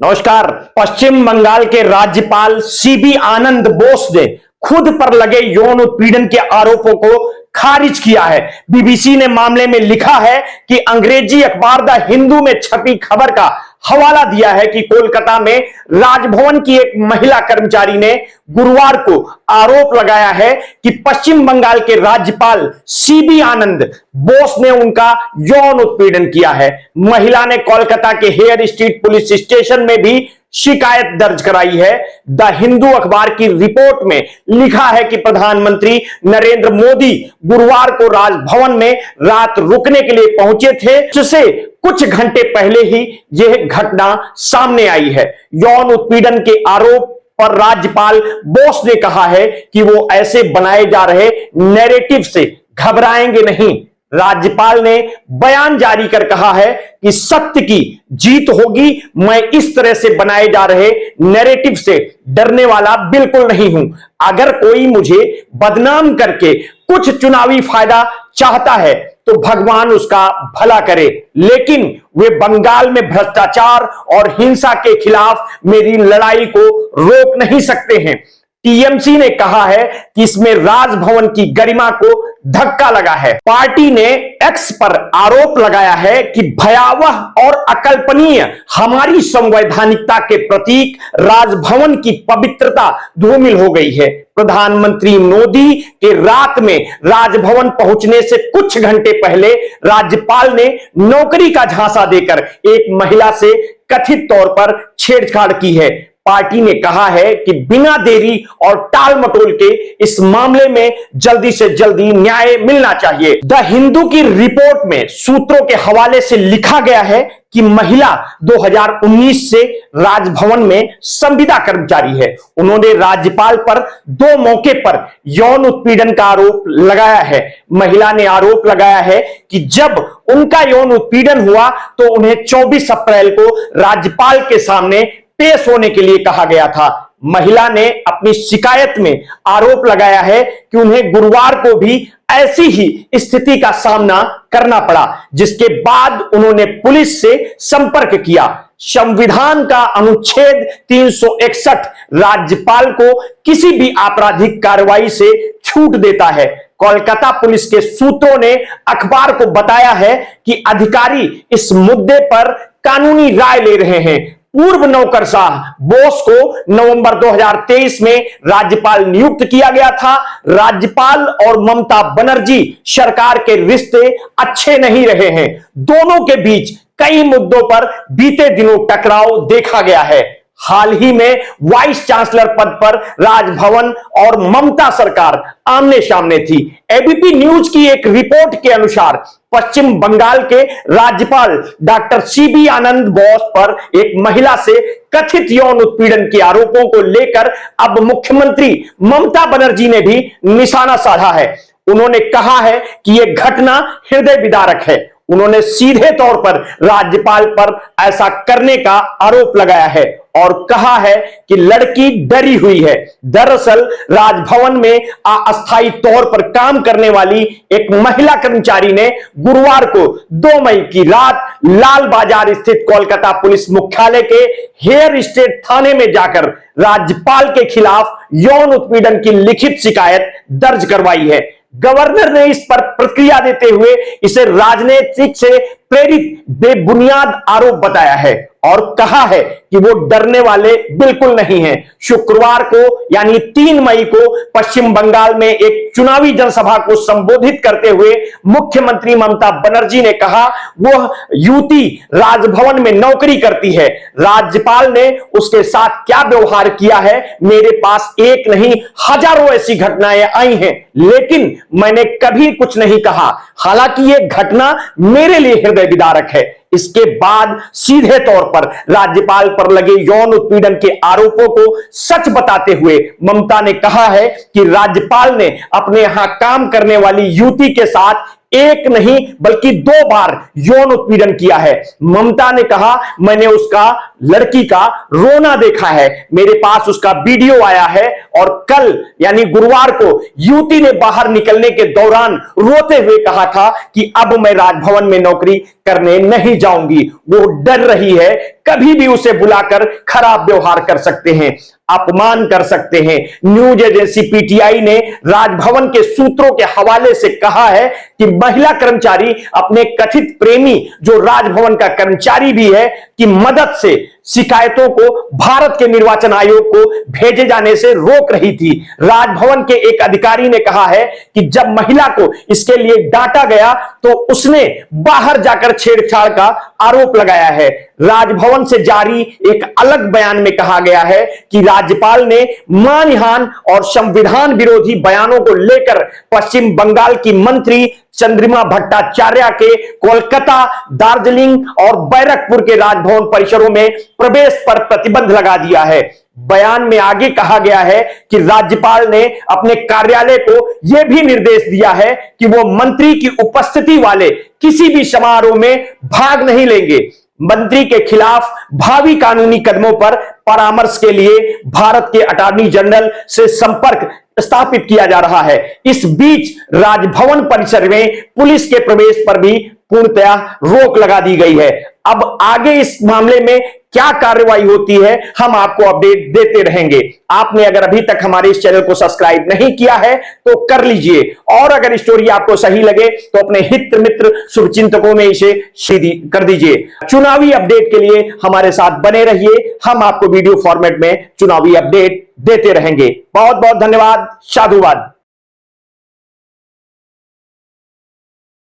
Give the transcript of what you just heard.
नमस्कार। पश्चिम बंगाल के राज्यपाल सीबी आनंद बोस ने खुद पर लगे यौन उत्पीड़न के आरोपों को खारिज किया है। बीबीसी ने मामले में लिखा है कि अंग्रेजी अखबार द हिंदू में छपी खबर का हवाला दिया है कि कोलकाता में राजभवन की एक महिला कर्मचारी ने गुरुवार को आरोप लगाया है कि पश्चिम बंगाल के राज्यपाल सीबी आनंद बोस ने उनका यौन उत्पीड़न किया है। महिला ने कोलकाता के हेयर स्ट्रीट पुलिस स्टेशन में भी शिकायत दर्ज कराई है। द हिंदू अखबार की रिपोर्ट में लिखा है कि प्रधानमंत्री नरेंद्र मोदी गुरुवार को राजभवन में रात रुकने के लिए पहुंचे थे, जिससे कुछ घंटे पहले ही यह घटना सामने आई है। यौन उत्पीड़न के आरोप पर राज्यपाल बोस ने कहा है कि वो ऐसे बनाए जा रहे नैरेटिव से घबराएंगे नहीं। राज्यपाल ने बयान जारी कर कहा है कि सत्य की जीत होगी। मैं इस तरह से बनाए जा रहे नैरेटिव से डरने वाला बिल्कुल नहीं हूं। अगर कोई मुझे बदनाम करके कुछ चुनावी फायदा चाहता है तो भगवान उसका भला करे, लेकिन वे बंगाल में भ्रष्टाचार और हिंसा के खिलाफ मेरी लड़ाई को रोक नहीं सकते हैं। टीएमसी ने कहा है कि इसमें राजभवन की गरिमा को धक्का लगा है। पार्टी ने एक्स पर आरोप लगाया है कि भयावह और अकल्पनीय हमारी संवैधानिकता के प्रतीक राजभवन की पवित्रता धूमिल हो गई है। प्रधानमंत्री मोदी के रात में राजभवन पहुंचने से कुछ घंटे पहले राज्यपाल ने नौकरी का झांसा देकर एक महिला से कथित तौर पर छेड़छाड़ की है। पार्टी ने कहा है कि बिना देरी और टाल मटोल के इस मामले में जल्दी से जल्दी न्याय मिलना चाहिए। द हिंदू की रिपोर्ट में सूत्रों के हवाले से लिखा गया है कि महिला 2019 से राजभवन में संविदा कर्मचारी है। उन्होंने राज्यपाल पर 2 मौके पर यौन उत्पीड़न का आरोप लगाया है। महिला ने आरोप लगाया है कि जब उनका यौन उत्पीड़न हुआ तो उन्हें 24 अप्रैल को राज्यपाल के सामने पेश होने के लिए कहा गया था। महिला ने अपनी शिकायत में आरोप लगाया है कि उन्हें गुरुवार को भी ऐसी ही स्थिति का सामना करना पड़ा, जिसके बाद उन्होंने पुलिस से संपर्क किया। संविधान का अनुच्छेद 361 राज्यपाल को किसी भी आपराधिक कार्रवाई से छूट देता है। कोलकाता पुलिस के सूत्रों ने अखबार को बताया है कि अधिकारी इस मुद्दे पर कानूनी राय ले रहे हैं। पूर्व नौकरशाह बोस को नवंबर 2023 में राज्यपाल नियुक्त किया गया था। राज्यपाल और ममता बनर्जी सरकार के रिश्ते अच्छे नहीं रहे हैं। दोनों के बीच कई मुद्दों पर बीते दिनों टकराव देखा गया है। हाल ही में वाइस चांसलर पद पर राजभवन और ममता सरकार आमने सामने थी। एबीपी न्यूज की एक रिपोर्ट के अनुसार पश्चिम बंगाल के राज्यपाल डॉक्टर सीबी आनंद बोस पर एक महिला से कथित यौन उत्पीड़न के आरोपों को लेकर अब मुख्यमंत्री ममता बनर्जी ने भी निशाना साधा है। उन्होंने कहा है कि यह घटना हृदय विदारक है। उन्होंने सीधे तौर पर राज्यपाल पर ऐसा करने का आरोप लगाया है और कहा है कि लड़की डरी हुई है। दरअसल राजभवन में अस्थायी तौर पर काम करने वाली एक महिला कर्मचारी ने गुरुवार को 2 मई की रात लाल बाजार स्थित कोलकाता पुलिस मुख्यालय के हेयर स्ट्रीट थाने में जाकर राज्यपाल के खिलाफ यौन उत्पीड़न की लिखित शिकायत दर्ज करवाई है। गवर्नर ने इस पर प्रतिक्रिया देते हुए इसे राजनीतिक से प्रेरित बेबुनियाद आरोप बताया है और कहा है कि वो डरने वाले बिल्कुल नहीं हैं। शुक्रवार को यानी 3 मई को पश्चिम बंगाल में एक चुनावी जनसभा को संबोधित करते हुए मुख्यमंत्री ममता बनर्जी ने कहा वह युवती राजभवन में नौकरी करती है। राज्यपाल ने उसके साथ क्या व्यवहार किया है, मेरे पास एक नहीं हजारों ऐसी घटनाएं आई हैं, लेकिन मैंने कभी कुछ नहीं कहा। हालांकि यह घटना मेरे लिए हृदय विदारक है। इसके बाद सीधे तौर पर राज्यपाल पर लगे यौन उत्पीड़न के आरोपों को सच बताते हुए ममता ने कहा है कि राज्यपाल ने अपने यहां काम करने वाली युवती के साथ एक नहीं बल्कि 2 बार यौन उत्पीड़न किया है। ममता ने कहा मैंने उसका लड़की का रोना देखा है, मेरे पास उसका वीडियो आया है और कल यानी गुरुवार को युवती ने बाहर निकलने के दौरान रोते हुए कहा था कि अब मैं राजभवन में नौकरी करने नहीं जाऊंगी। वो डर रही है, कभी भी उसे बुलाकर खराब व्यवहार कर सकते हैं, अपमान कर सकते हैं। न्यूज एजेंसी पीटीआई ने राजभवन के सूत्रों के हवाले से कहा है कि महिला कर्मचारी अपने कथित प्रेमी, जो राजभवन का कर्मचारी भी है, की मदद से शिकायतों को भारत के निर्वाचन आयोग को भेजे जाने से रोक रही थी। राजभवन के एक अधिकारी ने कहा है कि जब महिला को इसके लिए डांटा गया तो उसने बाहर जाकर छेड़छाड़ का आरोप लगाया है। राजभवन से जारी एक अलग बयान में कहा गया है कि राज्यपाल ने मानहानि और संविधान विरोधी बयानों को लेकर पश्चिम बंगाल की मंत्री चंद्रिमा भट्टाचार्य के कोलकाता, दार्जिलिंग और बैरकपुर के राजभवन परिसरों में प्रवेश पर प्रतिबंध लगा दिया है। बयान में आगे कहा गया है कि राज्यपाल ने अपने कार्यालय को यह भी निर्देश दिया है कि वो मंत्री की उपस्थिति वाले किसी भी समारोह में भाग नहीं लेंगे। मंत्री के खिलाफ भावी कानूनी कदमों पर परामर्श के लिए भारत के अटॉर्नी जनरल से संपर्क स्थापित किया जा रहा है। इस बीच राजभवन परिसर में पुलिस के प्रवेश पर भी पूर्णतया रोक लगा दी गई है। अब आगे इस मामले में क्या कार्रवाई होती है, हम आपको अपडेट देते रहेंगे। आपने अगर अभी तक हमारे इस चैनल को सब्सक्राइब नहीं किया है तो कर लीजिए, और अगर स्टोरी आपको सही लगे तो अपने हित मित्र शुभचिंतकों में इसे शेयर कर दीजिए। चुनावी अपडेट के लिए हमारे साथ बने रहिए, हम आपको वीडियो फॉर्मेट में चुनावी अपडेट देते रहेंगे। बहुत बहुत धन्यवाद, साधुवाद।